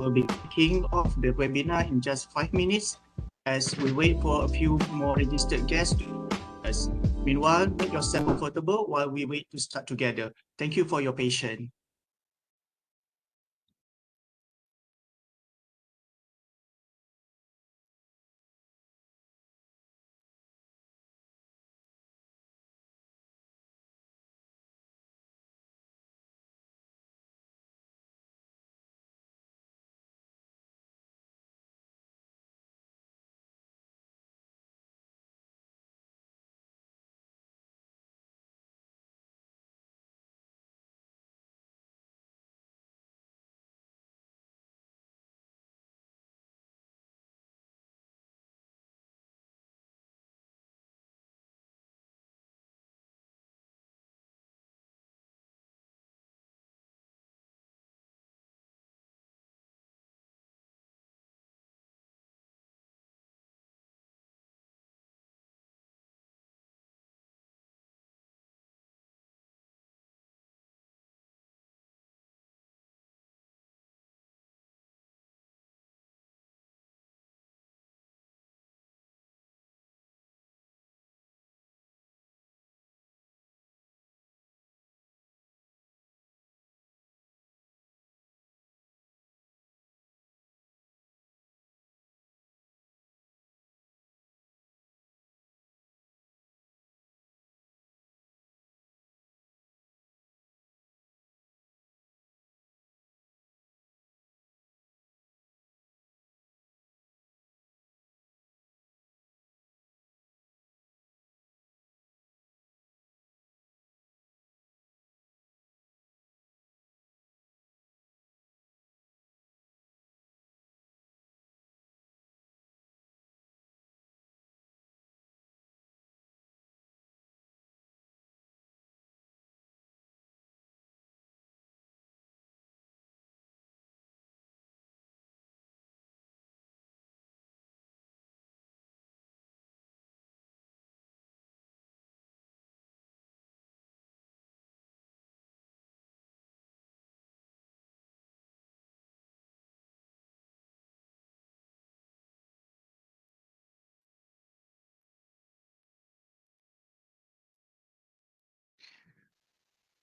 We'll be kicking off the webinar in just 5 minutes as we wait for a few more registered guests to join us. Meanwhile, make yourself comfortable while we wait to start together. Thank you for your patience.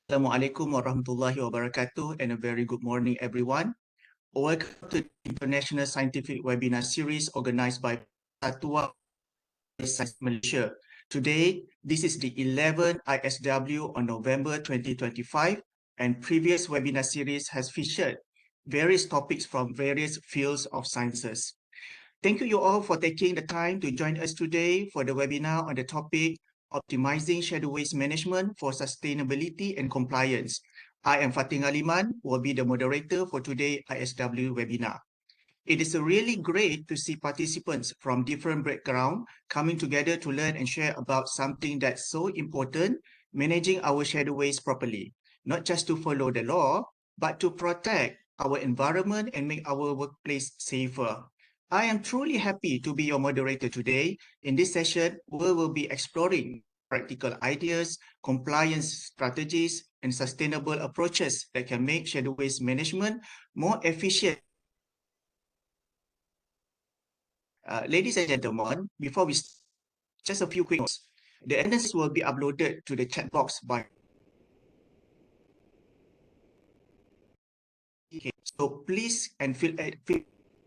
Assalamualaikum warahmatullahi wabarakatuh and a very good morning everyone. Welcome to the International Scientific Webinar Series organized by Persatuan Science Malaysia. Today, this is the 11th ISW on November 2025 and previous webinar series has featured various topics from various fields of sciences. Thank you all for taking the time to join us today for the webinar on the topic Optimizing Shadow Waste Management for Sustainability and Compliance. I am Fatin Aliman, will be the moderator for today's ISW webinar. It is really great to see participants from different backgrounds coming together to learn and share about something that's so important, managing our shadow waste properly, not just to follow the law, but to protect our environment and make our workplace safer. I am truly happy to be your moderator today. In this session, we will be exploring practical ideas, compliance strategies, and sustainable approaches that can make shadow waste management more efficient. Ladies and gentlemen, before we start, just a few quick notes. The attendance will be uploaded to the chat box by. Okay, so please and fill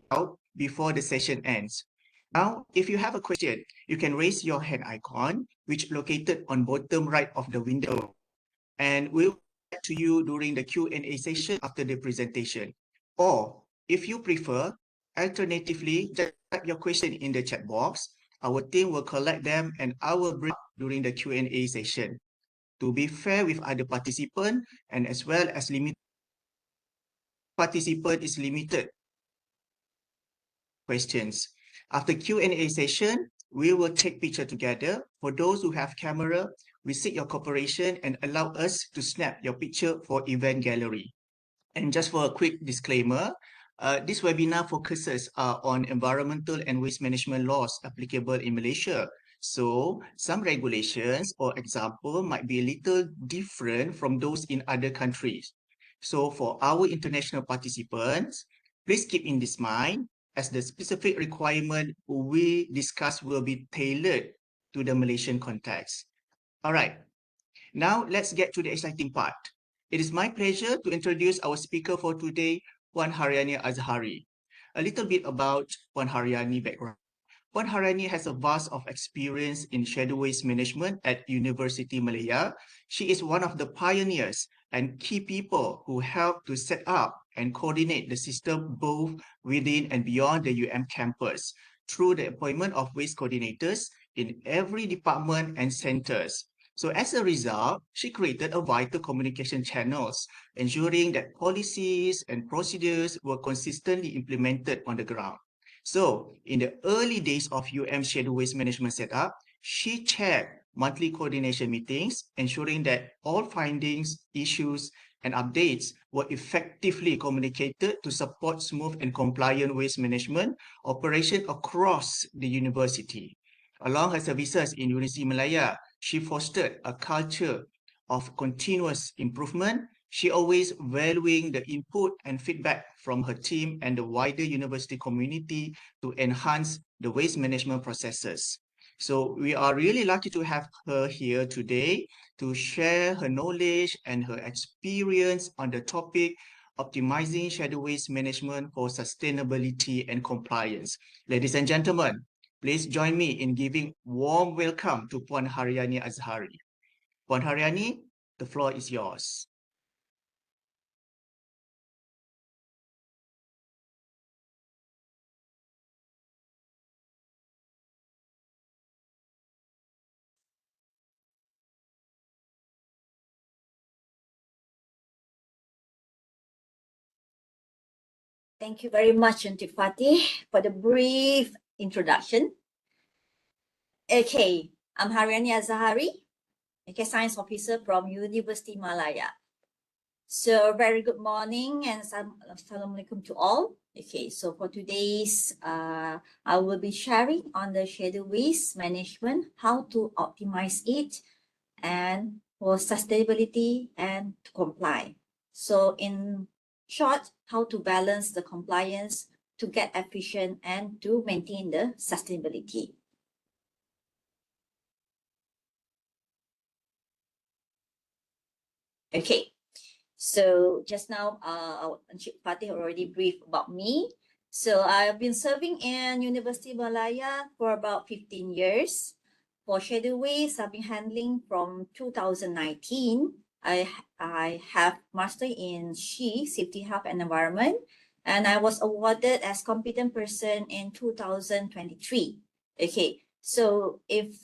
out before the session ends. Now, if you have a question, you can raise your hand icon, which located on bottom right of the window, and we'll get to you during the Q&A session after the presentation. Or, if you prefer, alternatively, just type your question in the chat box. Our team will collect them and I will bring up during the Q&A session. To be fair with other participants and as well as limited questions. After Q&A session, we will take picture together. For those who have camera, we seek your cooperation and allow us to snap your picture for event gallery. And just for a quick disclaimer, this webinar focuses on environmental and waste management laws applicable in Malaysia. So some regulations or example might be a little different from those in other countries. So for our international participants, please keep in this mind as the specific requirement we discuss will be tailored to the Malaysian context. All right, now let's get to the exciting part. It is my pleasure to introduce our speaker for today, Puan Hariana Ashari. A little bit about Puan Hariani background. Puan Hariani has a vast of experience in shadow waste management at University Malaya. She is one of the pioneers and key people who helped to set up and coordinate the system both within and beyond the UM campus through the appointment of waste coordinators in every department and centers. So as a result, she created a vital communication channels, ensuring that policies and procedures were consistently implemented on the ground. So in the early days of UM shadow waste management setup, she chaired monthly coordination meetings, ensuring that all findings, issues, and updates were effectively communicated to support smooth and compliant waste management operation across the university. Along her services in University Malaya, she fostered a culture of continuous improvement. She always valuing the input and feedback from her team and the wider university community to enhance the waste management processes. So we are really lucky to have her here today to share her knowledge and her experience on the topic optimizing shadow waste management for sustainability and compliance. Ladies and gentlemen, please join me in giving warm welcome to Puan Hariana Ashari. Puan Hariani, the floor is yours. Thank you very much, Auntie Fatih, for the brief introduction. Okay, I'm Hariana Ashari, Science Officer from University Malaya. So very good morning and assalamualaikum to all. Okay, so for today's, I will be sharing on the shadow waste management, how to optimize it, and for sustainability and to comply. So in short, how to balance the compliance to get efficient and to maintain the sustainability. Okay, so just now, Encik Fatih already briefed about me. So I've been serving in University Malaya for about 15 years. For shadow waste, I've been handling from 2019. I have master in SHE, Safety, Health and Environment, and I was awarded as competent person in 2023. Okay, so if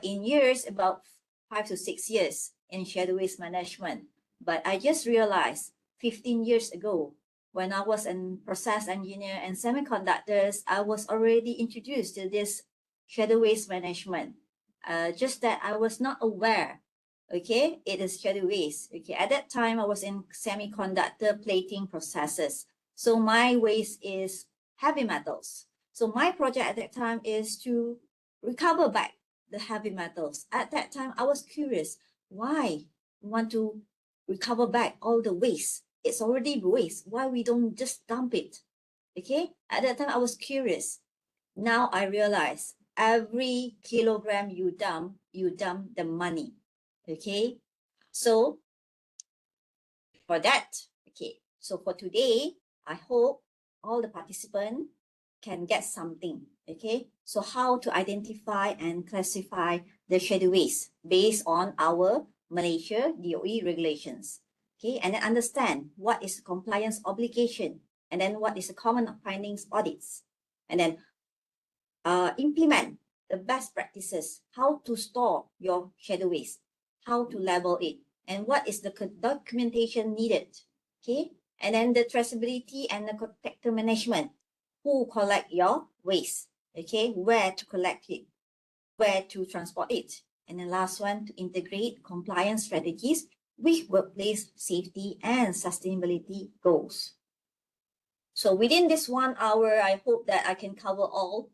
in years, about 5 to 6 years in shadow waste management. But I just realized 15 years ago, when I was a process engineer and semiconductors, I was already introduced to this shadow waste management. Just that I was not aware, okay, it is shadow waste. Okay, at that time, I was in semiconductor plating processes. So my waste is heavy metals. So my project at that time is to recover back the heavy metals. At that time, I was curious, why we want to recover back all the waste? It's already waste. Why we don't just dump it? Okay, at that time, I was curious. Now I realize every kilogram you dump the money. Okay, so for that, okay, so for today, I hope all the participants can get something. Okay, so how to identify and classify the schedule waste based on our Malaysia DOE regulations. Okay, and then understand what is compliance obligation, and then what is the common findings audits, and then implement the best practices, how to store your schedule waste, how to label it, and what is the documentation needed. Okay, and then the traceability and the contractor management, who collect your waste, okay, where to collect it, where to transport it, and the last one, to integrate compliance strategies with workplace safety and sustainability goals. So within this 1 hour, I hope that I can cover all.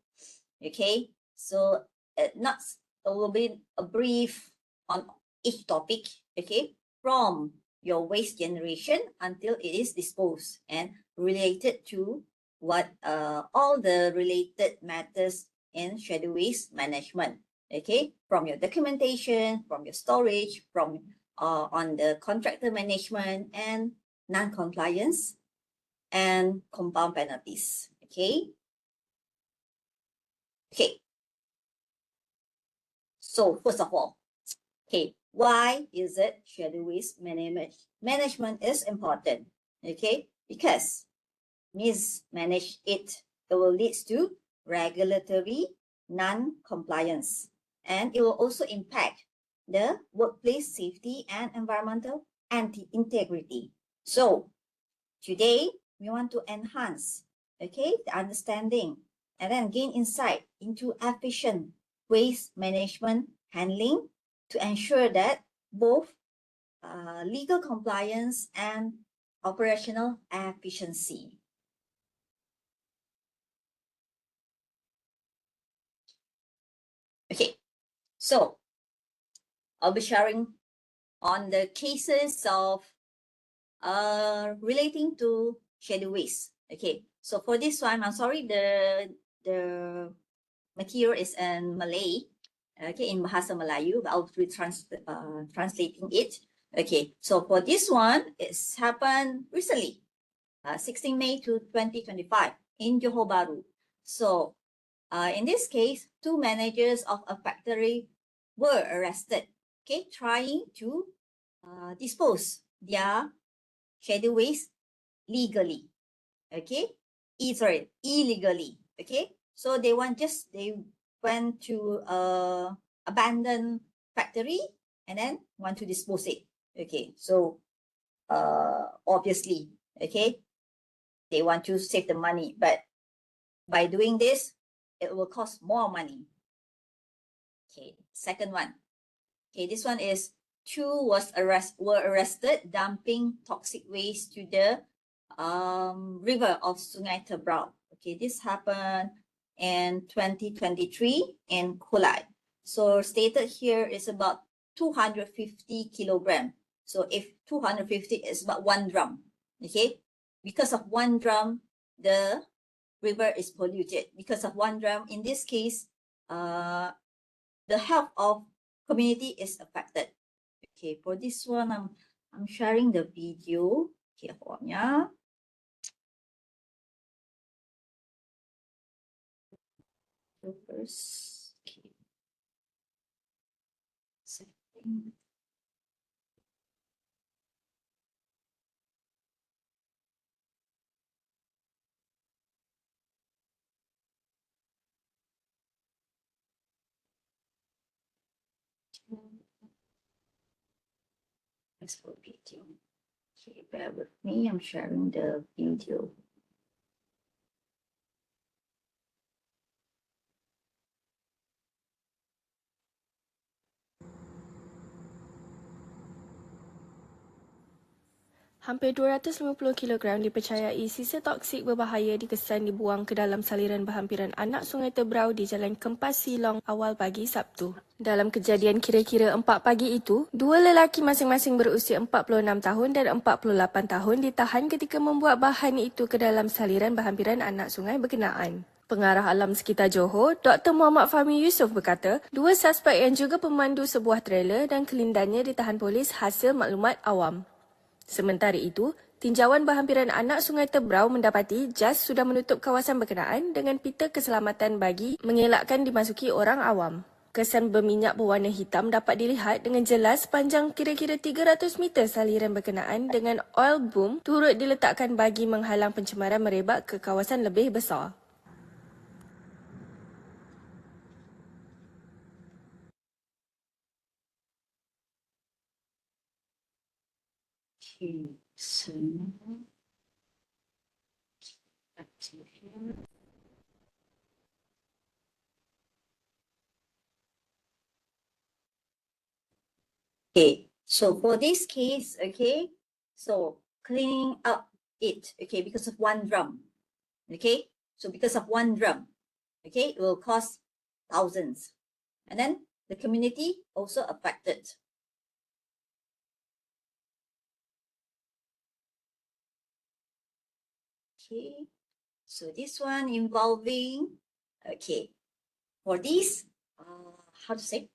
Okay, so not a little bit a brief on each topic. Okay, from your waste generation until it is disposed and related to what all the related matters in schedule waste management. Okay, from your documentation, from your storage, from on the contractor management and non-compliance and compound penalties. Okay. Okay. So first of all, okay, why is it schedule waste management is important? Okay, because mismanage it will lead to regulatory non-compliance, and it will also impact the workplace safety and environmental integrity. So today we want to enhance, okay, the understanding and then gain insight into efficient waste management handling to ensure that both legal compliance and operational efficiency. Okay, so I'll be sharing on the cases of relating to schedule waste. Okay, so for this one, I'm sorry, the material is in Malay, okay, in Bahasa Melayu, but I'll be translating it. Okay, so for this one, it's happened recently, 16 May to 2025 in Johor Bahru. So in this case, 2 managers of a factory were arrested, okay, trying to dispose their schedule waste legally, okay, illegally, okay. So they went to abandoned factory and then want to dispose it. Okay, so obviously, okay, they want to save the money, but by doing this, it will cost more money. Okay, second one. Okay, this one is 2 were arrested dumping toxic waste to the river of Sungai Tebrau. Okay, this happened in 2023 in Kulai. So stated here is about 250 kilogram. So if 250 is about 1 drum, okay, because of 1 drum, the river is polluted. Because of 1 drum, in this case, the health of community is affected. Okay, for this one, I'm sharing the video. Okay, yeah. First, okay. Setting. Let's for video. Okay, bear with me. I'm sharing the video. Hampir 250 kg dipercayai sisa toksik berbahaya dikesan dibuang ke dalam saliran berhampiran anak Sungai Tebrau di Jalan Kempas Silong awal pagi Sabtu. Dalam kejadian kira-kira 4 pagi itu, dua lelaki masing-masing berusia 46 tahun dan 48 tahun ditahan ketika membuat bahan itu ke dalam saliran berhampiran anak sungai berkenaan. Pengarah Alam Sekitar Johor, Dr. Muhammad Fahmi Yusof berkata, dua suspek yang juga pemandu sebuah trailer dan kelindannya ditahan polis hasil maklumat awam. Sementara itu, tinjauan berhampiran anak Sungai Tebrau mendapati JAS sudah menutup kawasan berkenaan dengan pita keselamatan bagi mengelakkan dimasuki orang awam. Kesan berminyak berwarna hitam dapat dilihat dengan jelas sepanjang kira-kira 300 meter saliran berkenaan dengan oil boom turut diletakkan bagi menghalang pencemaran merebak ke kawasan lebih besar. Okay, so back to here. Okay, so for this case, okay, so cleaning up it, okay, because of one drum, okay, so because of one drum, okay, it will cost thousands, and then the community also affected. Okay, so this one involving, okay, for this, how to say?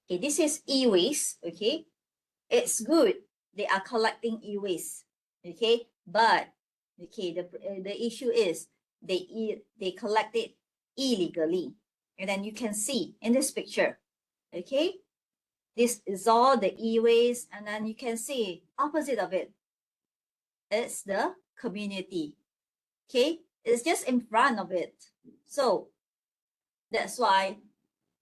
Okay, this is e-waste, okay. It's good they are collecting e-waste, okay, but okay, the issue is they collect it illegally, and then you can see in this picture, okay, this is all the e-waste, and then you can see opposite of it, it's the community, okay, it's just in front of it. So that's why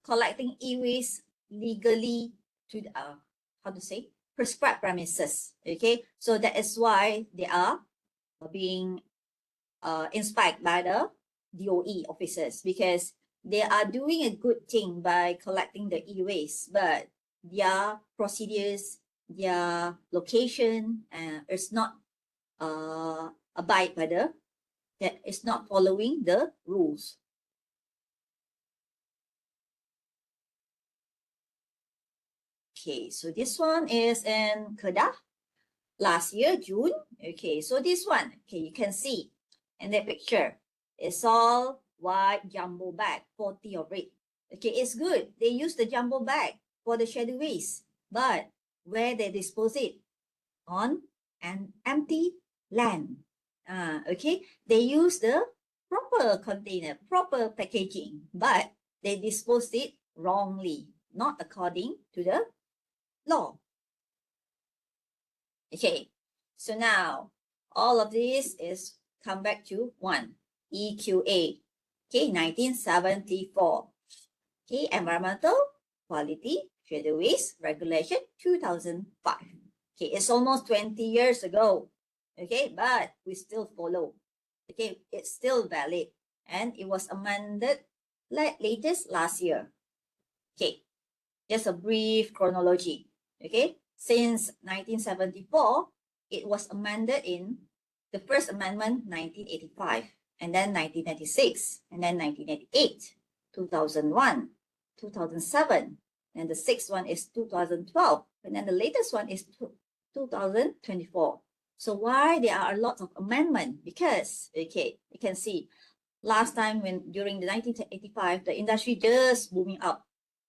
collecting e-waste legally to the, how to say, prescribed premises, okay, so that is why they are being inspected by the DOE officers, because they are doing a good thing by collecting the e-waste, but their procedures, their location is not abide by the, that is not following the rules. Okay, so this one is in Kedah last year, June. Okay, so this one, okay, you can see in the picture, it's all white jumbo bag, 40 of it. Okay, it's good. They use the jumbo bag for the shadow waste, but where they dispose it? On an empty land. Okay, they use the proper container, proper packaging, but they disposed it wrongly, not according to the law. Okay, so now all of this is come back to one, EQA, okay, 1974. Okay, Environmental Quality Shadow Waste Regulation 2005. Okay, it's almost 20 years ago. Okay, but we still follow. Okay, it's still valid, and it was amended latest last year. Okay, just a brief chronology. Okay, since 1974, it was amended in the first amendment 1985, and then 1996, and then 1998, 2001, 2007, and the sixth one is 2012, and then the latest one is 2024. So why there are a lot of amendments? Because, okay, you can see last time when during the 1985, the industry just booming up,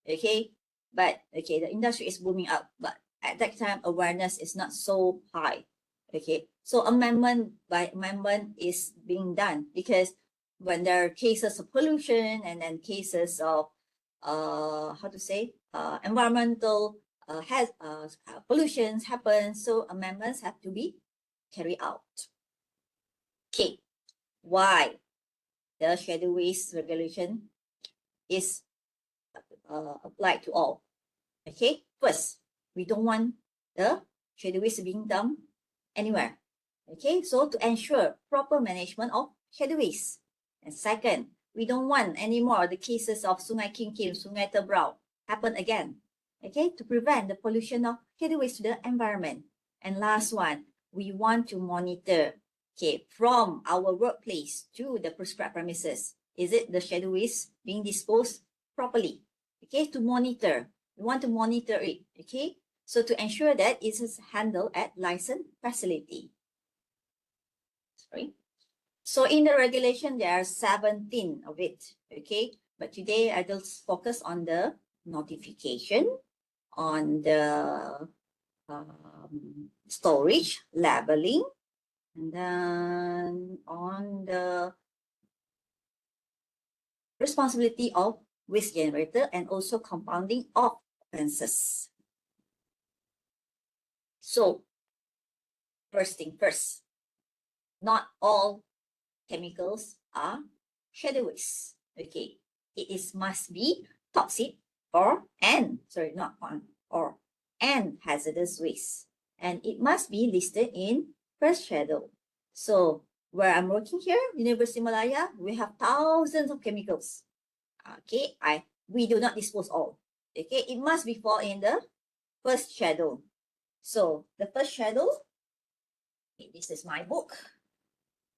okay, but okay, the industry is booming up, but at that time awareness is not so high, okay, so amendment by amendment is being done, because when there are cases of pollution and then cases of how to say, environmental pollutions happen, so amendments have to be carried out. Okay, why the shadow waste regulation is applied to all? Okay, first, we don't want the shadow waste being dumped anywhere. Okay, so to ensure proper management of shadow waste. And second, we don't want any more the cases of Sungai Kim, Sungai Tebrau happen again. Okay, to prevent the pollution of shadow waste to the environment. And last one, we want to monitor, okay, from our workplace to the prescribed premises. Is it the shadow waste being disposed properly? Okay, to monitor. We want to monitor it, okay? So to ensure that it is handled at licensed facility. Sorry. So in the regulation, there are 17 of it, okay? But today I just focus on the notification, on the storage, labeling, and then on the responsibility of waste generator and also compounding of offences. So, first thing first, not all chemicals are shadow waste. Okay, it is must be toxic or and hazardous waste, and it must be listed in first shadow. So where I'm working here, University Malaya, we have thousands of chemicals. Okay, we do not dispose all. Okay, it must be fall in the first shadow. So the first shadow, okay, this is my book.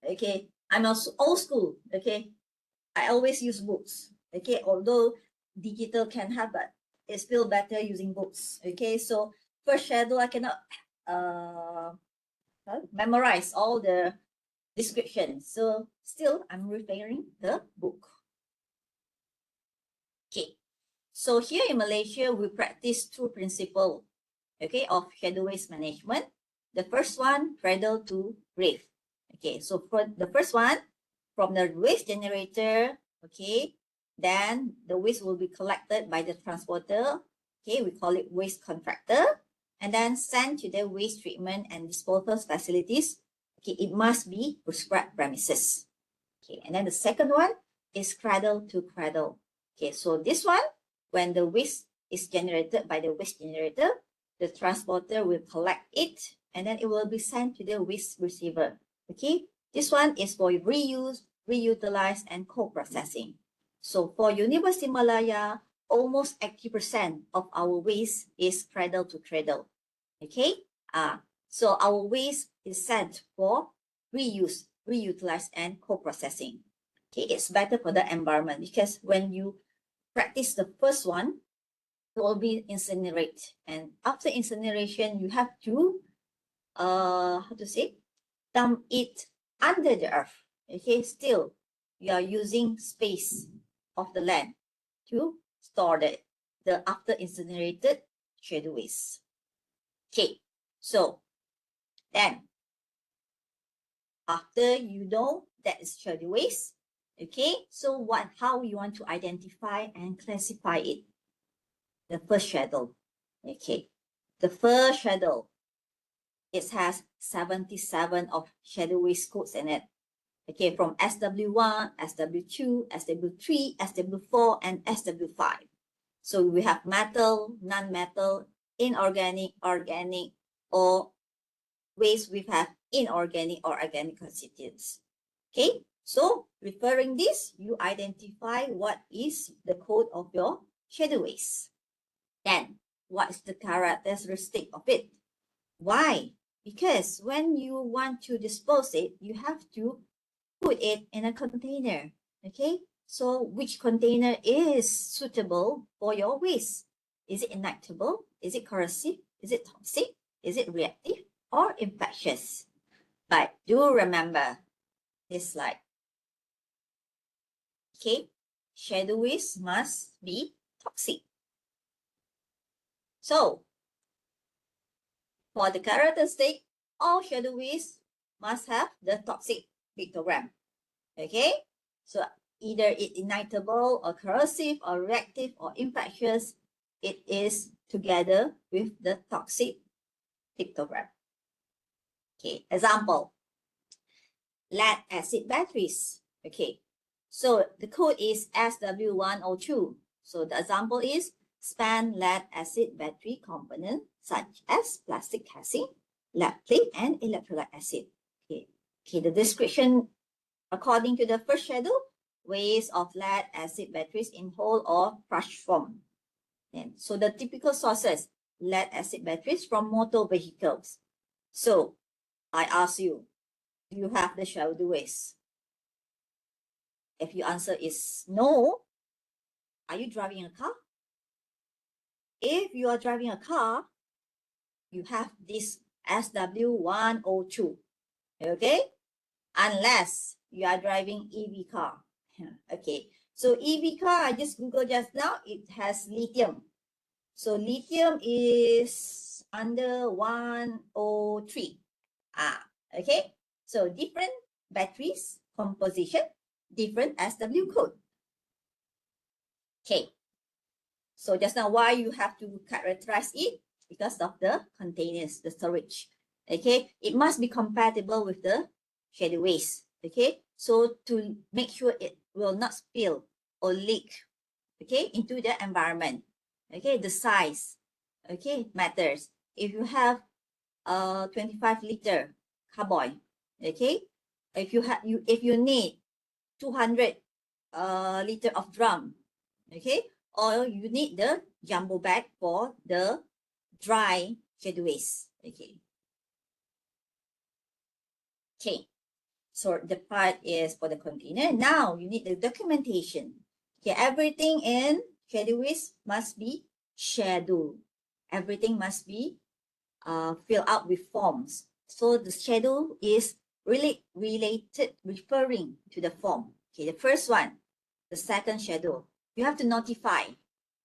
Okay, I'm also old school. Okay, I always use books. Okay, although digital can have, but it's still better using books. Okay, so first shadow, I cannot memorize all the descriptions. So still, I'm referring the book. Okay, so here in Malaysia, we practice two principles, okay, of shadow waste management. The first one, cradle to grave. Okay, so for the first one, from the waste generator, okay, then the waste will be collected by the transporter. Okay, we call it waste contractor, and then sent to the waste treatment and disposal facilities. Okay, it must be prescribed premises. Okay, and then the second one is cradle to cradle. Okay, so this one, when the waste is generated by the waste generator, the transporter will collect it, and then it will be sent to the waste receiver. Okay, this one is for reuse, reutilize, and co-processing. So for University Malaya, almost 80% of our waste is cradle to cradle. Okay, so our waste is sent for reuse, reutilize, and co-processing. Okay, it's better for the environment because when you practice the first one, it will be incinerate, and after incineration, you have to dump it under the earth. Okay, still you are using space of the land to store the after incinerated shadow waste. Okay, so then after you know that is shadow waste, okay, so how you want to identify and classify it? The first shadow. Okay, the first shadow, it has 77 of shadow waste codes in it. Okay, from SW1, SW2, SW3, SW4, and SW5. So we have metal, non-metal, inorganic, organic, or waste we have inorganic or organic constituents. Okay, so referring this, you identify what is the code of your shadow waste. Then, what is the characteristic of it? Why? Because when you want to dispose it, you have to put it in a container. Okay, so which container is suitable for your waste? Is it inactable? Is it corrosive? Is it toxic? Is it reactive or infectious? But do remember this slide. Okay, shadow waste must be toxic. So, for the characteristic, all shadow waste must have the toxic pictogram. Okay, so either it inactable or corrosive or reactive or infectious, it is together with the toxic pictogram. Okay, example, lead acid batteries. Okay, so the code is SW102. So the example is spent lead acid battery component such as plastic casing, lead plate, and electrolyte acid. Okay, the description according to the first shadow, waste of lead acid batteries in whole or crushed form. And so the typical sources, lead acid batteries from motor vehicles. So I ask you, do you have the schedule waste? If your answer is no, are you driving a car? If you are driving a car, you have this SW102, okay? Unless you are driving EV car. Okay, so EV car, I just Googled just now, it has lithium. So lithium is under 103. Okay, so different batteries composition, different SW code. Okay, so just now why you have to characterize it? Because of the containers, the storage. Okay, it must be compatible with the schedule waste. Okay, so to make sure it will not spill or leak, okay, into the environment. Okay, the size, okay, matters. If you have 25-liter carboy, okay, if you need 200 liter of drum, okay, or you need the jumbo bag for the dry schedule waste. Okay. Okay. So the part is for the container. Now you need the documentation. Okay, everything in schedule waste must be scheduled. Everything must be filled out with forms. So the schedule is really related, referring to the form. Okay, the first one, the second schedule, you have to notify,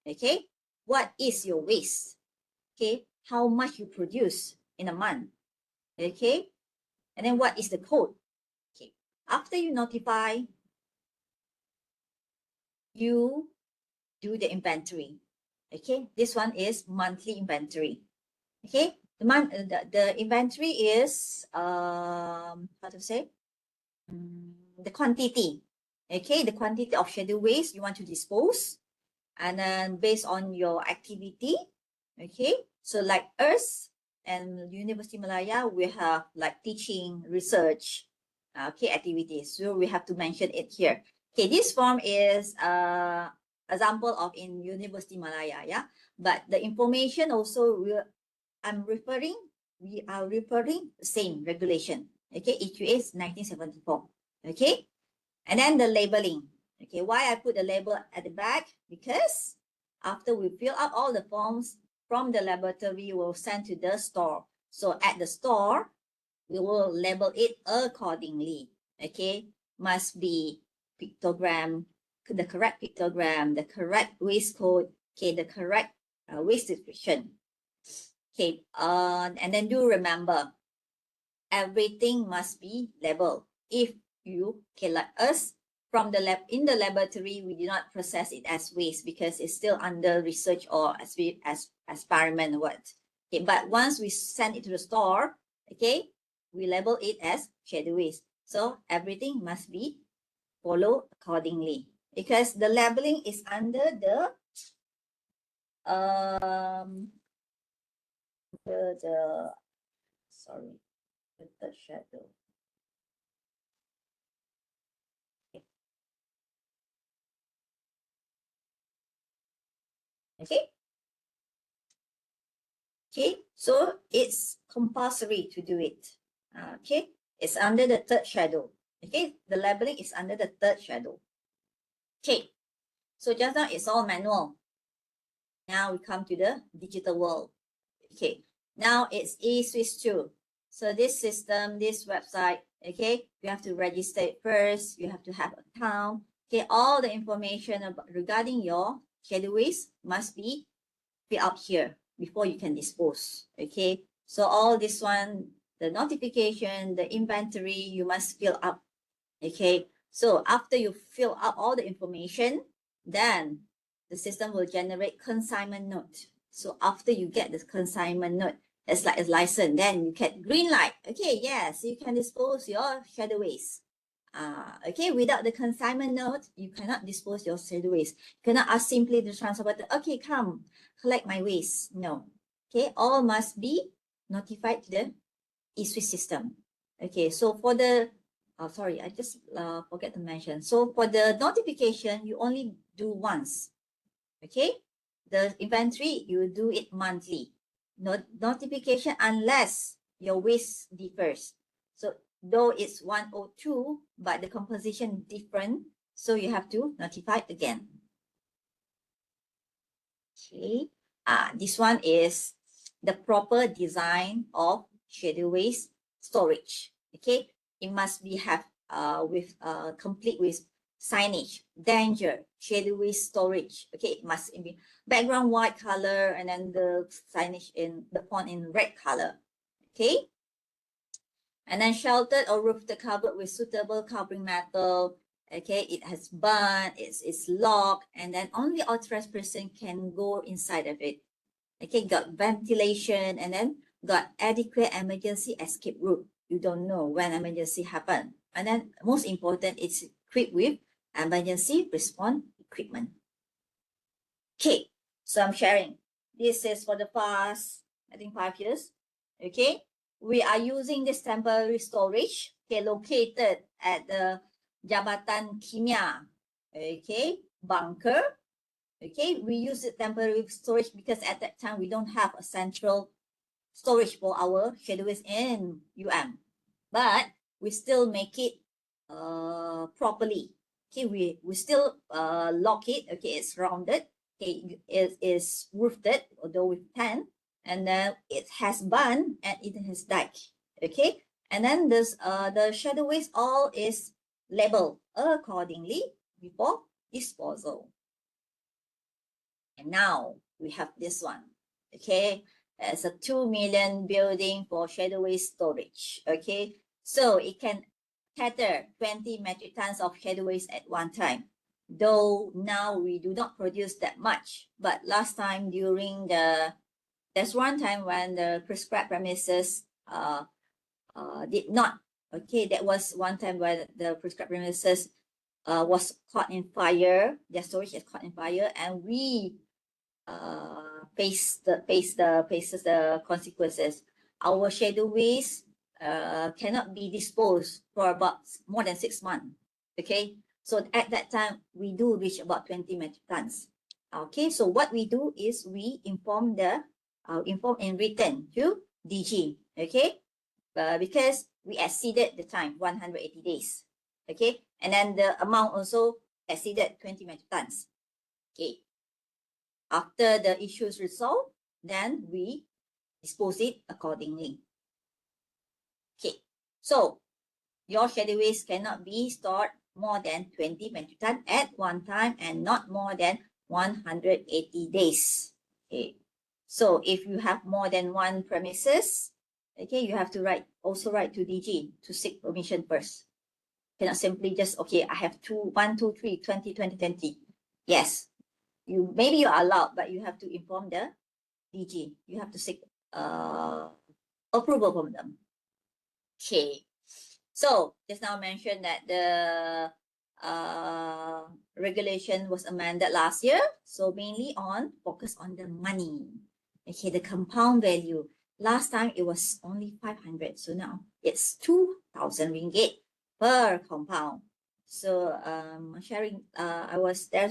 okay, what is your waste, okay, how much you produce in a month, okay, and then what is the code. Okay, after you notify, you do the inventory. Okay, this one is monthly inventory. Okay, the inventory is how to say, the quantity. Okay, the quantity of schedule waste you want to dispose, and then based on your activity. Okay, so like us and University Malaya, we have like teaching, research, okay, activities. So we have to mention it here. Okay, this form is example of in University Malaya, yeah. But the information also we are referring the same regulation. Okay, EQA 1974. Okay, and then the labeling. Okay, why I put the label at the back? Because after we fill out all the forms from the laboratory, we'll send to the store. So at the store, we will label it accordingly. Okay, must be pictogram, the correct pictogram, the correct waste code, okay, the correct waste description. Okay, and then do remember, everything must be labeled. If you, okay, like us, from the lab, in the laboratory, we do not process it as waste because it's still under research or as experiment what. Okay, but once we send it to the store, okay, we label it as schedule waste. So everything must be followed accordingly because the labeling is under the sorry, the third schedule. Okay. Okay, so it's compulsory to do it. Okay, it's under the third schedule. Okay, the labeling is under the third schedule. Okay, so just now it's all manual. Now we come to the digital world. Okay, now it's eSwiss 2. So this system, this website, okay, you have to register it first. You have to have an account. Okay, all the information about regarding your schedule waste must be filled out here before you can dispose. Okay, so all this one, the notification, the inventory, you must fill up. Okay, so after you fill up all the information, then the system will generate consignment note. So after you get the consignment note, it's like a license, then you get green light. Okay, yes, you can dispose your schedule waste. Okay, without the consignment note, you cannot dispose your schedule waste. You cannot ask simply the transporter, okay, come collect my waste. No. Okay, all must be notified to the eSwiss system. Okay, so for the sorry, I just forget to mention. So for the notification, you only do once. Okay, the inventory, you do it monthly. Notification unless your waste differs. So though it's 102, but the composition different, so you have to notify again. Okay, this one is the proper design of schedule waste storage. Okay, it must be have with complete with signage, danger, schedule waste storage. Okay, it must be background white color and then the signage in the font in red color. Okay, and then sheltered or roofed covered with suitable covering metal. Okay, it has burned, it's locked, and then only authorized person can go inside of it. Okay, got ventilation, and then got adequate emergency escape route. You don't know when emergency happen. And then most important, it's equipped with emergency response equipment. Okay, so I'm sharing. This is for the past, I think 5 years. Okay, we are using this temporary storage, okay, located at the Jabatan Kimia, okay, bunker. Okay, we use the temporary storage because at that time we don't have a central storage for our schedule waste in UM, but we still make it properly. Okay, we still lock it. Okay, it's rounded. Okay, it is roofed, although with tan, and then it has bun and it has died. Okay, and then this the schedule waste all is labeled accordingly before disposal. And now we have this one. Okay, it's a 2 million building for schedule waste storage. Okay, so it can cater 20 metric tons of schedule waste at one time. Though now we do not produce that much, but last time during there's one time when the prescribed premises did not. Okay, that was one time when the prescribed premises was caught in fire. Their storage is caught in fire, and we faces the consequences. Our schedule waste cannot be disposed for about more than 6 months. Okay, so at that time we do reach about 20 metric tons. Okay, so what we do is we inform in written to DG. Okay, because we exceeded the time 180 days. Okay, and then the amount also exceeded 20 metric tons. Okay, after the issue is resolved, then we dispose it accordingly. Okay, so your schedule waste cannot be stored more than 20 metric tons at one time and not more than 180 days. Okay, so if you have more than one premises, okay, you have to also write to DG to seek permission first. Cannot simply just, okay, I have 1, 2, 3, 20, 20, 20. Yes, maybe you are allowed, but you have to inform the DG. You have to seek approval from them. Okay, so just now mentioned that the regulation was amended last year, so mainly focus on the money. Okay, the compound value. Last time it was only 500, so now it's 2,000 ringgit per compound. So sharing, there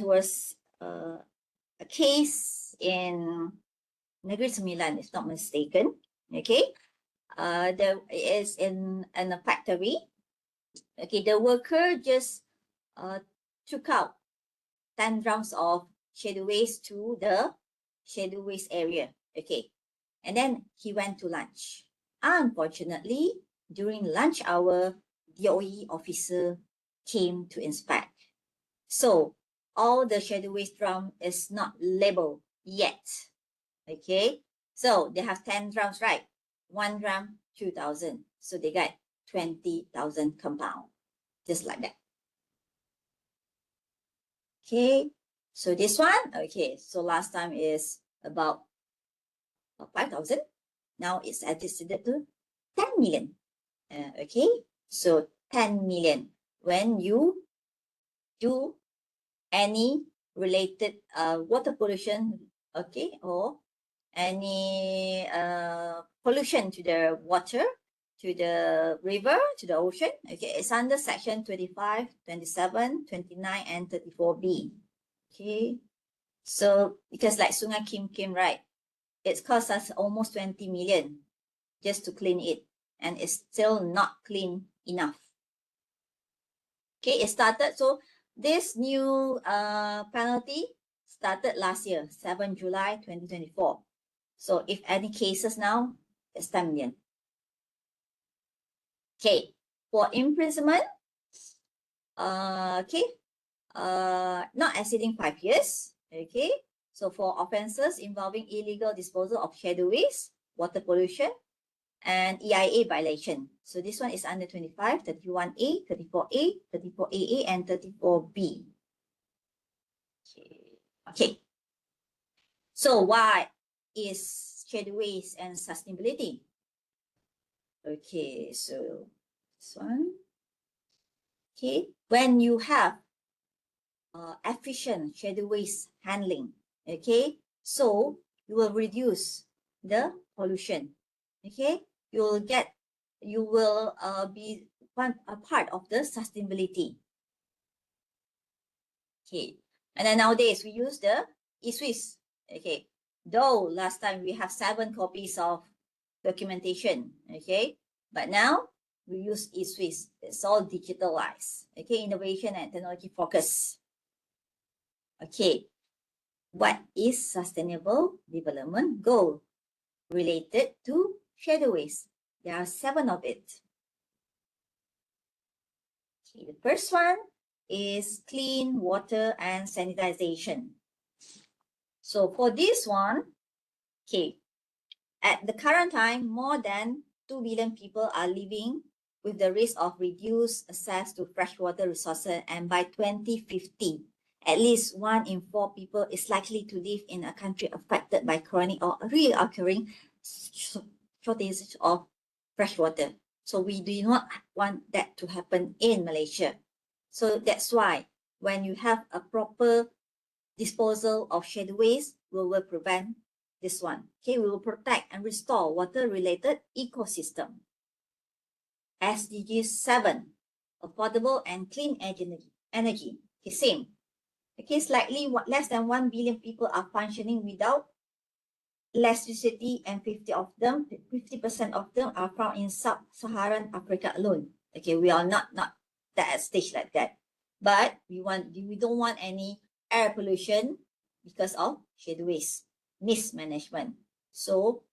was a case in Negeri Sembilan, if not mistaken. Okay, there is in a factory. Okay, the worker just took out 10 drums of schedule waste to the schedule waste area. Okay, and then he went to lunch. Unfortunately, during lunch hour, the DOE officer came to inspect. So all the schedule waste drum is not labeled yet. Okay, so they have 10 drums, right? 1 drum, 2,000. So they got 20,000 compound, just like that. Okay, so this one, okay, so last time is about 5,000. Now it's adjusted to 10 million. Okay, so 10 million. When you do any related water pollution, okay, or any pollution to the water, to the river, to the ocean, okay, it's under section 25, 27, 29, and 34B. Okay, so because like Sungai Kim, right, it's cost us almost 20 million just to clean it. and it's still not clean enough. Okay, it started, so this new penalty started last year, 7 July 2024. So if any cases now, it's 10 million. Okay, for imprisonment, not exceeding 5 years. Okay, so for offences involving illegal disposal of scheduled waste, water pollution, and EIA violation. So this one is under 25, 31A, 34A, 34AA, and 34B. Okay. So what is scheduled waste and sustainability? Okay, so this one. Okay, when you have efficient scheduled waste handling, okay, so you will reduce the pollution. Okay, you will be a part of the sustainability. Okay, and then nowadays we use the eSwiss. Okay, though last time we have 7 copies of documentation. Okay, but now we use eSwiss. It's all digitalized. Okay, innovation and technology focus. Okay, what is sustainable development goal related to scheduled waste? There are 7 of it. Okay, the first one is clean water and sanitization. So for this one, okay, at the current time, more than 2 billion people are living with the risk of reduced access to freshwater resources, and by 2050, at least 1 in 4 people is likely to live in a country affected by chronic or reoccurring shortage of freshwater. So we do not want that to happen in Malaysia. So that's why when you have a proper disposal of scheduled waste, we will prevent this one. Okay, we will protect and restore water-related ecosystem. SDG 7, affordable and clean energy. Okay, same. Okay, slightly less than 1 billion people are functioning without electricity, and 50% of them are found in sub-Saharan Africa alone. Okay, we are not that stage like that, but we don't want any air pollution because of scheduled waste mismanagement. So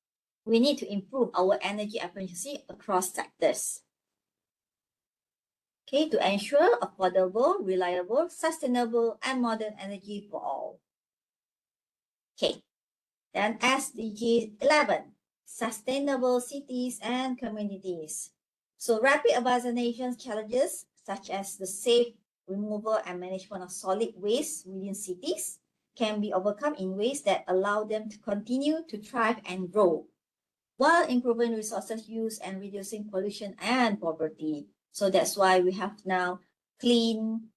we need to improve our energy efficiency across sectors. Okay, to ensure affordable, reliable, sustainable, and modern energy for all. Okay, then SDG 11, sustainable cities and communities. So rapid urbanization challenges such as the safe removal and management of solid waste within cities can be overcome in ways that allow them to continue to thrive and grow, while improving resources use and reducing pollution and poverty. So that's why we have now clean,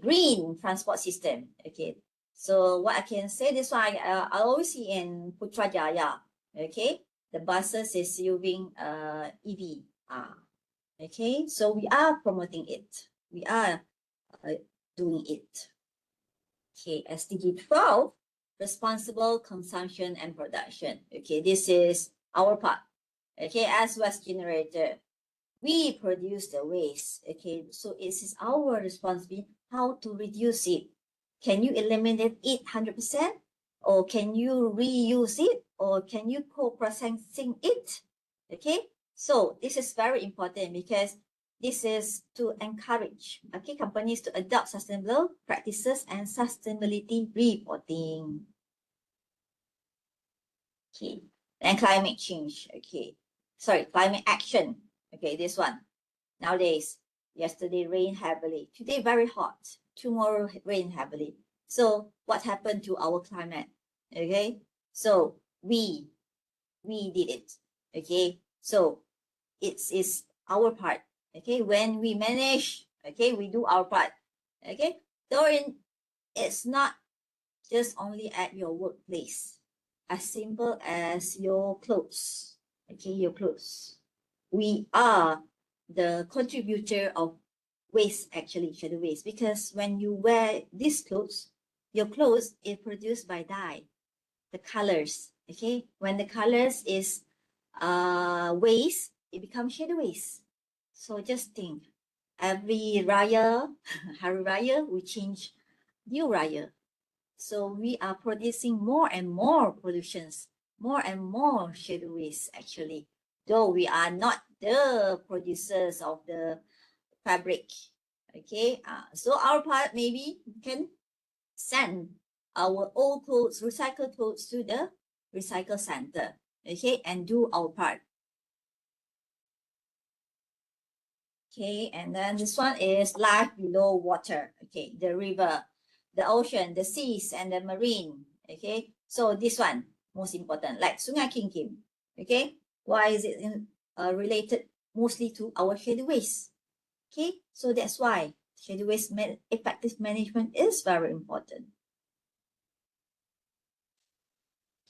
green transport system. Okay, so what I can say, this one I always see in Putrajaya. Okay, the buses is using EV. Okay, so we are promoting it. We are doing it. Okay, SDG 12, responsible consumption and production. Okay, this is our part. Okay, as waste generator, we produce the waste. Okay, so it is our responsibility how to reduce it. Can you eliminate it 100%? Or can you reuse it? Or can you co-processing it? Okay, so this is very important because this is to encourage companies to adopt sustainable practices and sustainability reporting. Okay, and climate change. Okay, sorry, climate action. Okay, this one. Nowadays, yesterday rained heavily. Today very hot. Tomorrow rain heavily. So what happened to our climate? Okay, so we did it. Okay, so it's our part. Okay, when we manage, okay, we do our part. Okay, so it's not just only at your workplace. As simple as your clothes. Okay, your clothes. We are the contributor of waste, actually, scheduled waste, because when you wear these clothes, your clothes is produced by dye, the colors. Okay, when the colors is waste, it becomes shadow waste. So just think, every Raya, Hari Raya, we change new Raya. So we are producing more and more pollutions, more and more shadow waste actually, though we are not the producers of the fabric. Okay, so our part, maybe we can send our old clothes, recycled clothes to the recycle center, okay, and do our part. Okay, and then this one is life below water. Okay, the river, the ocean, the seas, and the marine. Okay, so this one most important, like Sungai King Kim. Okay, why is it related mostly to our shadow waste? Okay, so that's why shadow waste effective management is very important.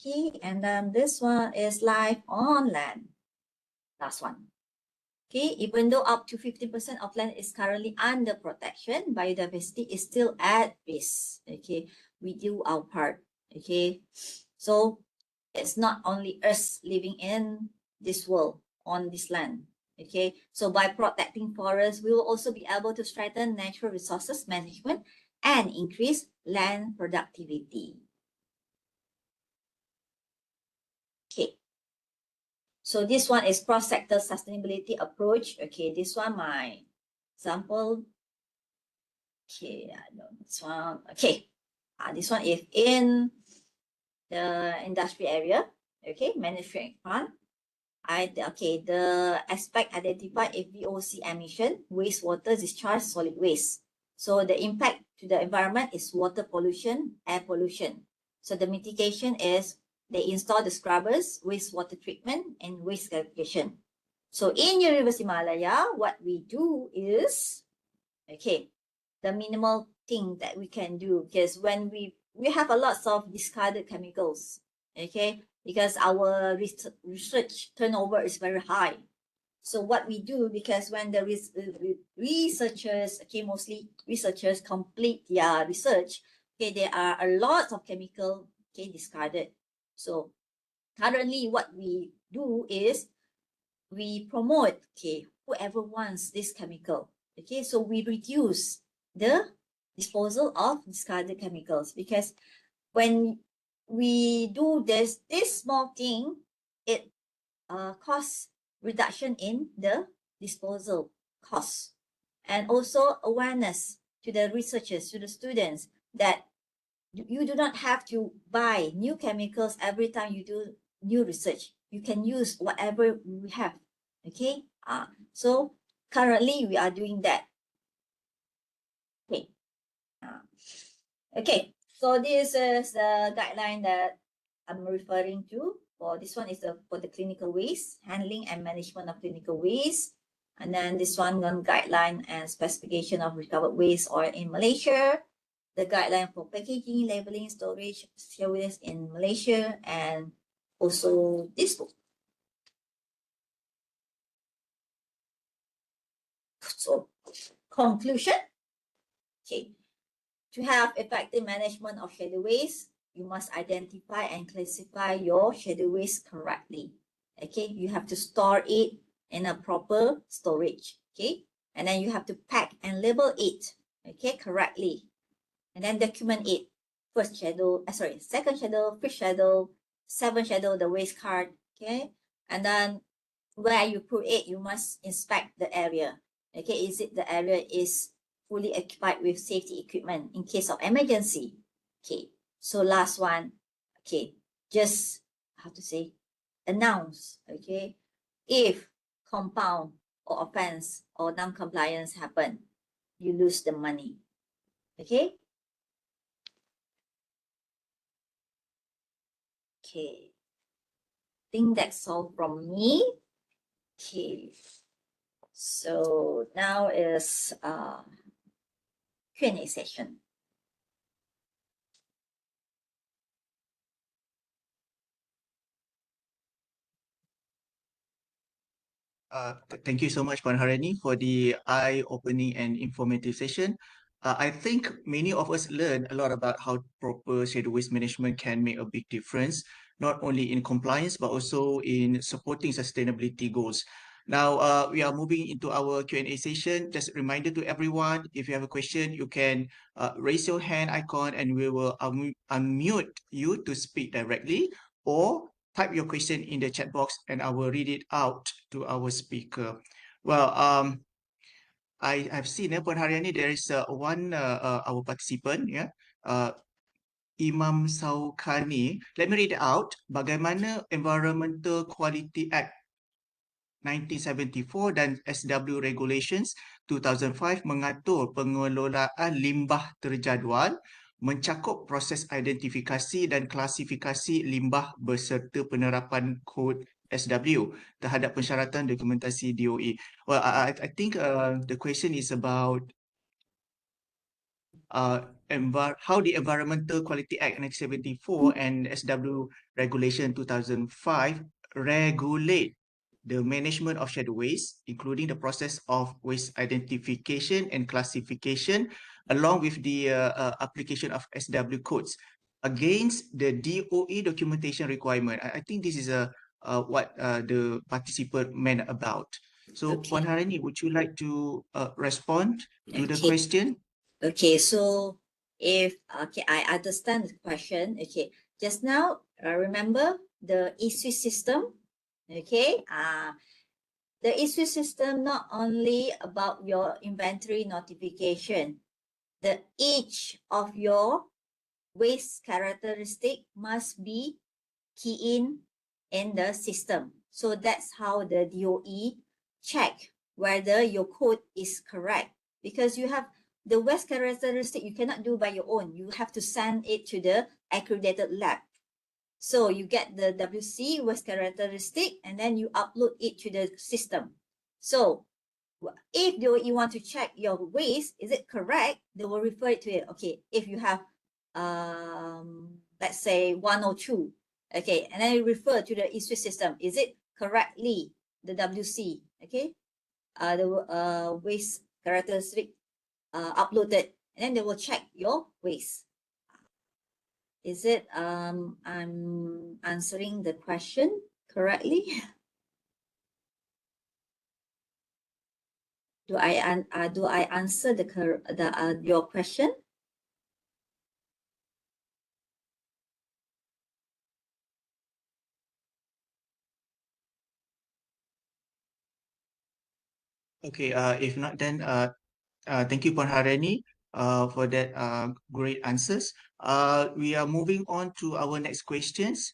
Okay, and then this one is life on land. Last one. Okay, even though up to 50% of land is currently under protection, biodiversity is still at risk. Okay, we do our part. Okay, so it's not only us living in this world, on this land. Okay, so by protecting forests, we will also be able to strengthen natural resources management and increase land productivity. Okay. So this one is cross-sector sustainability approach. Okay, this one my example. Okay, I know this one. Okay, this one is in the industry area. Okay, manufacturing plant. The aspect identified is VOC emission, wastewater discharge, solid waste. So the impact to the environment is water pollution, air pollution. So the mitigation is they install the scrubbers, wastewater treatment, and waste clarification. So in University Malaya, what we do is, okay, the minimal thing that we can do, because when we have a lot of discarded chemicals, okay, because our research turnover is very high. So what we do, because when the researchers, okay, mostly researchers complete their research, okay, there are a lot of chemical, okay, discarded. So currently what we do is we promote, okay, whoever wants this chemical, okay, so we reduce the disposal of discarded chemicals, because when we do this small thing, it costs reduction in the disposal costs, and also awareness to the researchers, to the students, that you do not have to buy new chemicals every time you do new research. You can use whatever we have. Okay. So currently we are doing that. Okay. Okay. So this is the guideline that I'm referring to. For this one is for the clinical waste, handling and management of clinical waste. And then this one on guideline and specification of recovered waste oil in Malaysia. The guideline for packaging, labeling, storage, waste in Malaysia, and also this book. So conclusion. Okay. To have effective management of shadow waste, you must identify and classify your shadow waste correctly. Okay, you have to store it in a proper storage. Okay, and then you have to pack and label it, okay, correctly, and then document it. First shadow, second shadow, fifth shadow, seventh shadow, the waste card. Okay, and then where you put it, you must inspect the area. Okay, is it the area is fully occupied with safety equipment in case of emergency? Okay, so last one, okay, just how to say, announce, okay, if compound or offense or non-compliance happen, you lose the money. Okay. Okay, I think that's all from me. Okay, so now is Q&A session. Thank you so much, Puan Hariani, for the eye-opening and informative session. I think many of us learn a lot about how proper shadow waste management can make a big difference, not only in compliance, but also in supporting sustainability goals. Now, we are moving into our Q&A session. Just a reminder to everyone, if you have a question, you can raise your hand icon and we will unmute you to speak directly, or type your question in the chat box and I will read it out to our speaker. Well, I've seen Puan Hariani, there is our participant, Imam Saukani. Let me read it out. Bagaimana Environmental Quality Act 1974 dan SW Regulations 2005 mengatur pengelolaan limbah terjadual, mencakup proses identifikasi dan klasifikasi limbah beserta penerapan kod SW terhadap persyaratan dokumentasi DOE. Well, I think the question is about how the Environmental Quality Act 1974 and SW Regulation 2005 regulate the management of shadow waste, including the process of waste identification and classification, along with the application of SW codes against the DOE documentation requirement. I think this is what the participant meant about. So, Okay. Puan Hariani, would you like to respond to the Okay. question? Okay, so I understand the question. Okay, just now, remember the ISW system. Okay, the ISW system not only about your inventory notification, each of your waste characteristic must be key in the system. So that's how the DOE check whether your code is correct, because you have the waste characteristic you cannot do by your own. You have to send it to the accredited lab. So you get the WC waste characteristic and then you upload it to the system. So if you want to check your waste, is it correct? They will refer it to it. Okay, if you have, let's say 102, okay, and then you refer to the ISW system. Is it correctly the WC? Okay, the waste characteristic uploaded, and then they will check your waste. Is it I'm answering the question correctly? Do I answer your question? Okay, if not, then thank you, Puan Hariani, for that great answers. We are moving on to our next questions.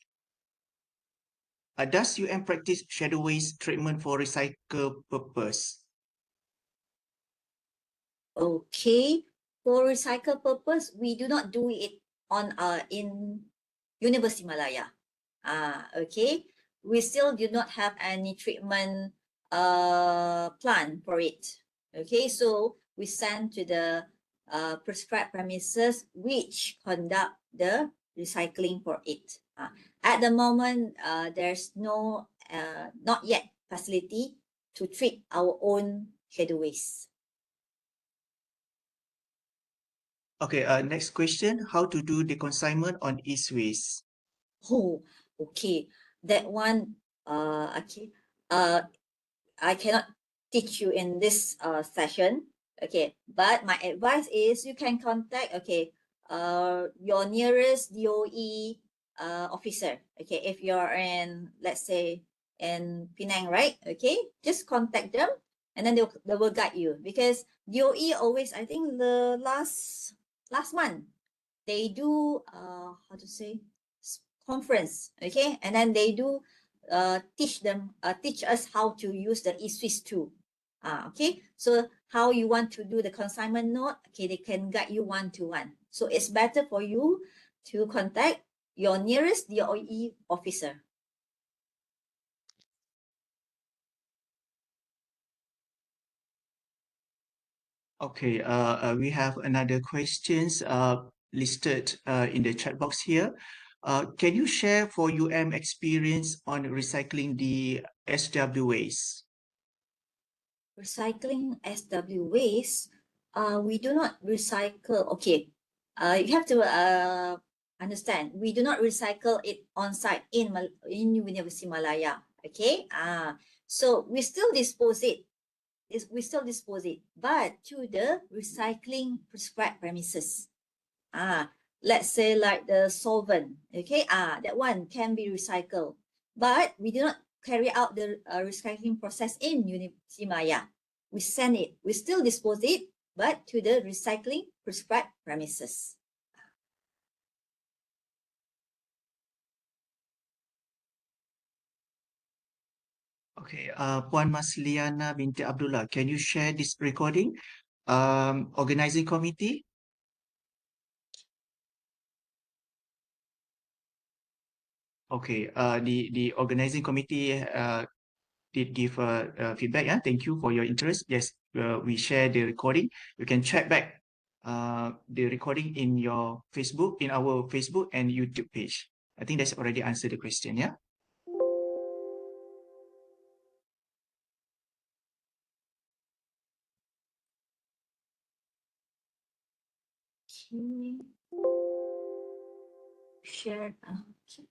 Does UM practice shadow waste treatment for recycle purpose? Okay, for recycle purpose, we do not do it on in University Malaya. Okay, we still do not have any treatment plan for it. Okay, so we send to the prescribed premises which conduct the recycling for it. At the moment, there's no not yet facility to treat our own shadow waste. Okay, next question. How to do the consignment on e-waste? Oh, okay. That one, okay. I cannot teach you in this session. Okay, but my advice is you can contact, okay, your nearest DOE officer. Okay, if you're in, let's say, in Penang, right? Okay, just contact them and then they will guide you, because DOE always, I think the last month, they do how to say, conference, okay, and then they do teach us how to use the eSwiss tool. Okay, so how you want to do the consignment note, okay, they can guide you one-to-one. So it's better for you to contact your nearest DOE officer. Okay, we have another questions listed in the chat box here. Can you share for UM experience on recycling the SW waste? Recycling SW waste, We do not recycle. Okay. You have to understand. We do not recycle it on site in University Malaya. Okay. So we still dispose it. We still dispose it, but to the recycling prescribed premises. Let's say like the solvent. Okay. That one can be recycled, but we do not carry out the recycling process in University Malaya. We send it. We still dispose it, but to the recycling prescribed premises. Okay, Puan Masliana binti Abdullah, can you share this recording? Organizing committee? Okay, the organizing committee did give feedback. Yeah, thank you for your interest. Yes, we share the recording. You can check back the recording in your Facebook, in our Facebook and YouTube page. I think that's already answered the question. Yeah. Okay. Share. Okay.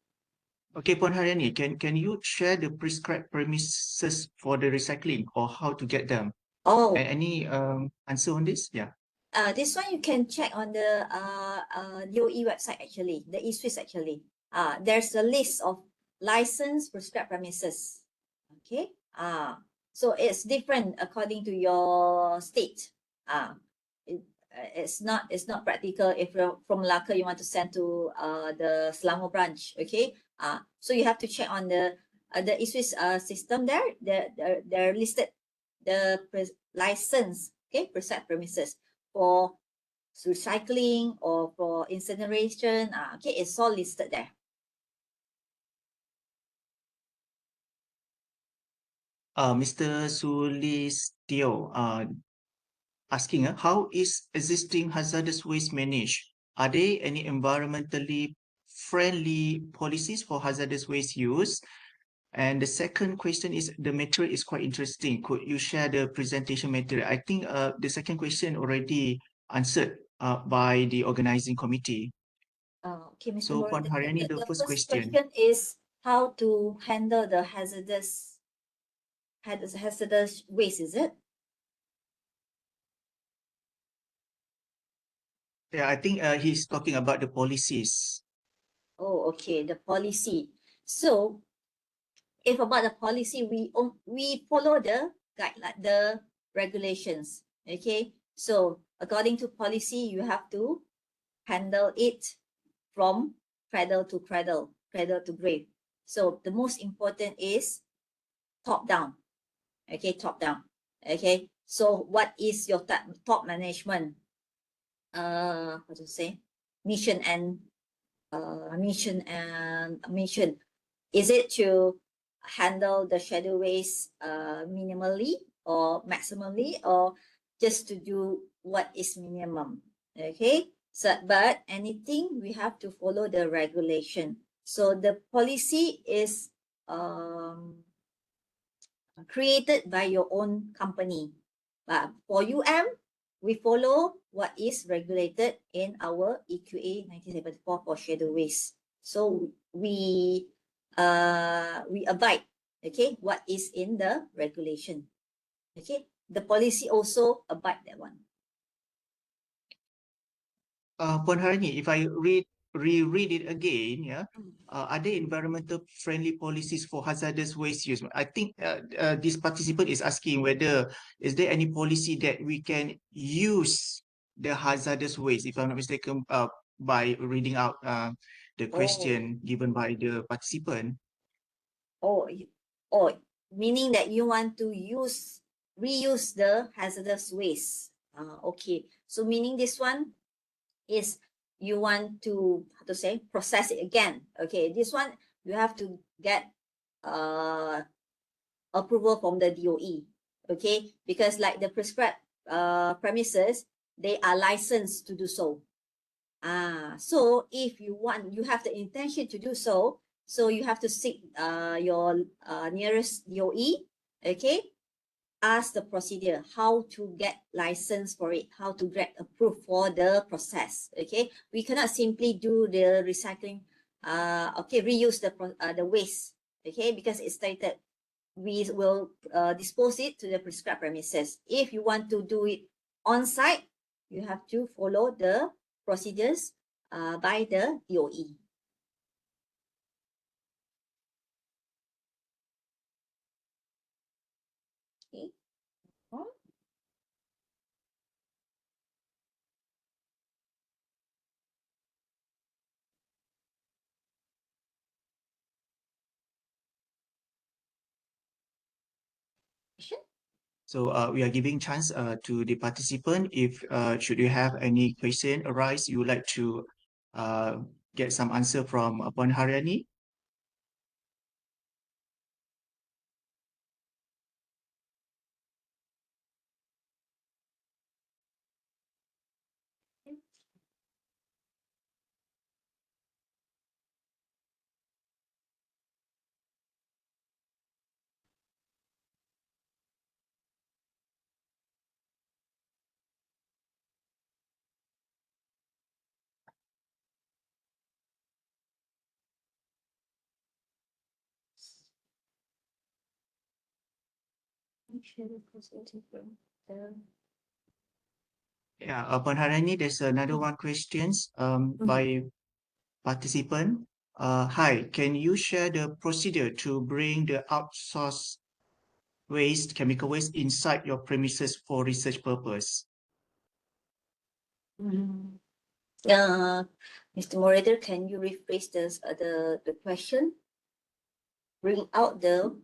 Okay, Puan Hariani, can you share the prescribed premises for the recycling or how to get them? Oh, Any answer on this? Yeah. this one you can check on the DOE website actually, the eSwiss actually. There's a list of licensed prescribed premises. Okay. So it's different according to your state. It, it's not practical if you're from Malacca you want to send to the Selangor branch. Okay. So you have to check on the eSwiss system there. They're listed the license. Okay, prescribed premises for recycling or for incineration. Okay, it's all listed there. Mr. Sulistio, asking, how is existing hazardous waste managed? Are there any environmentally friendly policies for hazardous waste use? And the second question is, the material is quite interesting. Could you share the presentation material? I think the second question already answered by the organizing committee. Okay, Mr. So, Moran, Puan Hariani, the the first first question. question is how to handle the hazardous waste, is it? Yeah, I think he's talking about the policies. Oh, okay, the policy. So if about the policy, we follow the guideline, the regulations. Okay, so according to policy, you have to handle it from cradle to cradle, cradle to grave. So the most important is top down. Okay, top down. Okay, so what is your top management? How to say? Mission and mission. Is it to handle the shadow waste minimally or maximally, or just to do what is minimum? Okay, so but anything we have to follow the regulation. So the policy is created by your own company, but for we follow what is regulated in our EQA 1974 for shadow waste. So we abide, okay, what is in the regulation. Okay, the policy also abide that one. Puan Harini, if I reread it again, yeah, are there environmental friendly policies for hazardous waste use? I think this participant is asking whether is there any policy that we can use the hazardous waste, if I'm not mistaken, by reading out the question given by the participant. Oh, meaning that you want to reuse the hazardous waste. Okay, so meaning this one is you want to, how to say, process it again. Okay, this one you have to get approval from the DOE. Okay, because like the prescribed premises, they are licensed to do so. So if you have the intention to do so, so you have to seek your nearest DOE. Okay, us the procedure, how to get license for it, how to get approved for the process. Okay, we cannot simply do the recycling, reuse the waste. Okay, because it's stated we will dispose it to the prescribed premises. If you want to do it on site, you have to follow the procedures by the DOE. Okay. So we are giving chance to the participant. If should you have any question arise, you would like to get some answer from Puan Hariani. Yeah, Puan Hariani, there's another one questions by participant. Hi, can you share the procedure to bring the outsourced waste, chemical waste inside your premises for research purpose? Mr. Moderator, can you rephrase the question? Bring out the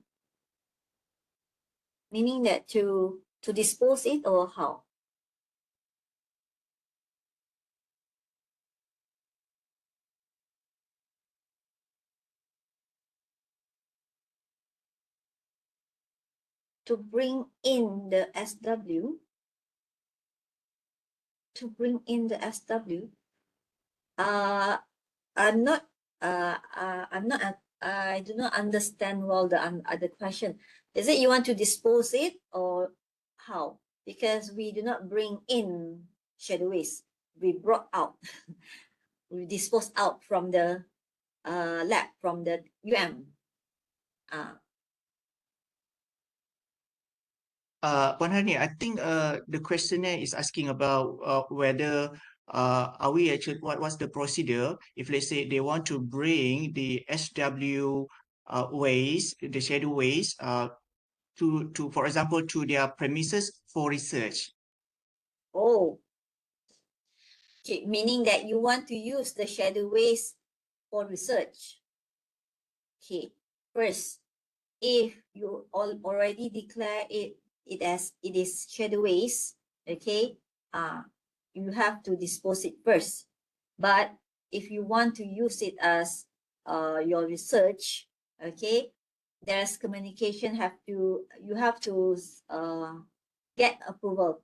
meaning that to dispose it, or how? To bring in the SW, I'm not, I do not understand well the other question. Is it you want to dispose it, or how? Because we do not bring in shadow waste. We brought out, we disposed out from the lab, from the UM. Puan Hariani, I think the questionnaire is asking about whether are we actually what's the procedure if let's say they want to bring the SW waste, the shadow waste to for example to their premises for research. Oh, okay, meaning that you want to use the shadow waste for research. Okay, first, if you already declare it as it is shadow waste, okay, you have to dispose it first. But if you want to use it as your research, okay, there's communication. You have to get approval.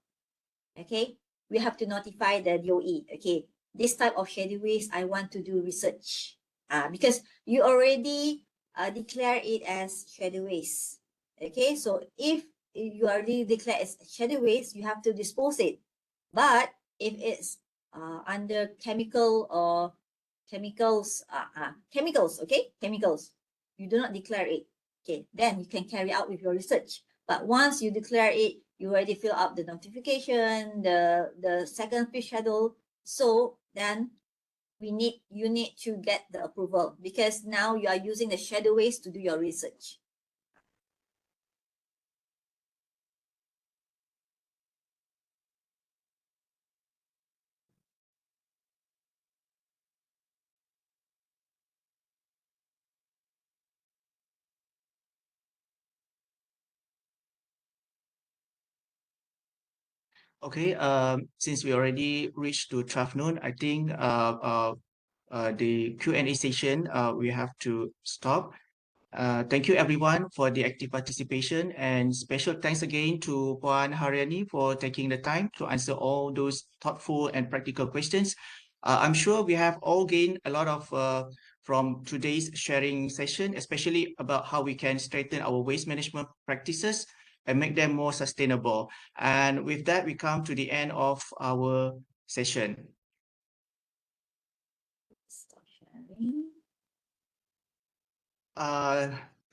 Okay, we have to notify the DOE. Okay, this type of shadow waste I want to do research. Because you already declare it as shadow waste. Okay, so if you already declare as shadow waste, you have to dispose it. But if it's under chemical or chemicals, okay, chemicals, you do not declare it. Okay, then you can carry out with your research. But once you declare it, you already fill up the notification, the second fee schedule. So then you need to get the approval, because now you are using the shadow waste to do your research. Okay, since we already reached to 12 noon, I think the Q&A session we have to stop. Thank you everyone for the active participation, and special thanks again to Puan Hariani for taking the time to answer all those thoughtful and practical questions. I'm sure we have all gained a lot of from today's sharing session, especially about how we can strengthen our waste management practices and make them more sustainable. And with that, we come to the end of our session. Stop sharing.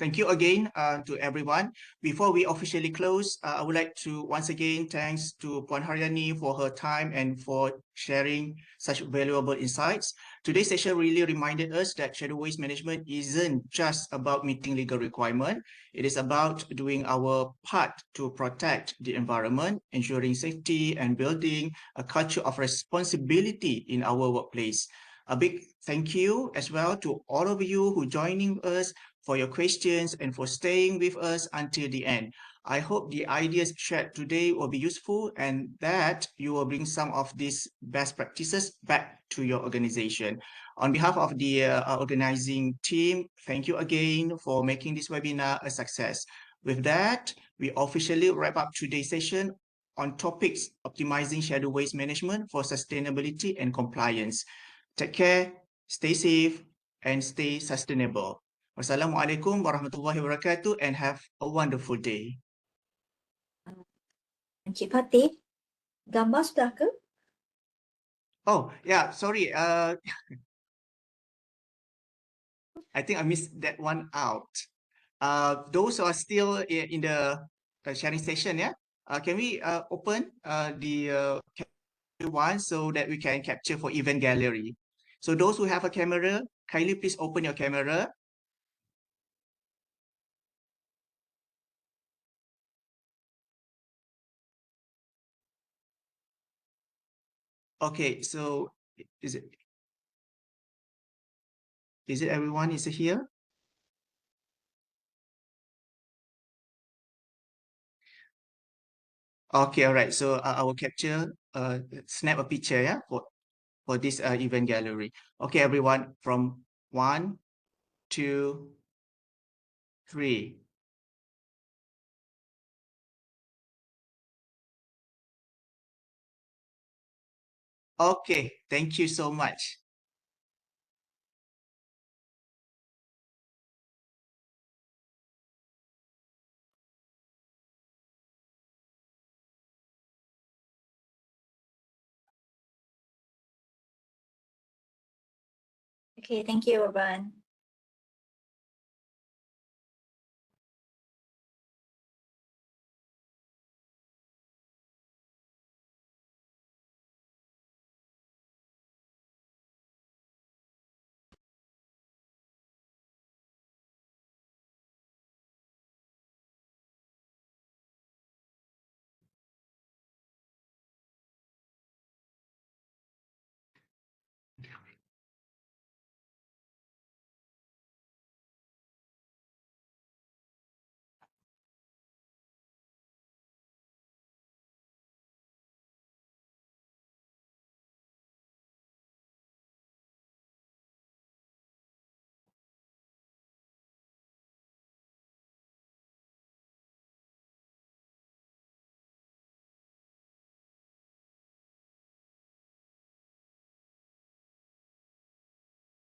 Thank you again to everyone. Before we officially close, I would like to once again thanks to Puan Hariani for her time and for sharing such valuable insights. Today's session really reminded us that shadow waste management isn't just about meeting legal requirement. It is about doing our part to protect the environment, ensuring safety, and building a culture of responsibility in our workplace. A big thank you as well to all of you who joining us for your questions and for staying with us until the end. I hope the ideas shared today will be useful and that you will bring some of these best practices back to your organization. On behalf of the organizing team, thank you again for making this webinar a success. With that, we officially wrap up today's session on topics optimizing shadow waste management for sustainability and compliance. Take care, stay safe, and stay sustainable. Wassalamualaikum warahmatullahi wabarakatuh and have a wonderful day. Encik Fatih, gambar sudah ke? Oh, yeah, sorry. I think I missed that one out. Those who are still in the sharing session, yeah? Can we open the one so that we can capture for event gallery? So those who have a camera, kindly please open your camera. Okay, so is it everyone is here? Okay, all right. So I will capture, snap a picture, yeah, for this event gallery. Okay, everyone, from 1, 2, 3. Okay, thank you so much. Okay, thank you, Urban.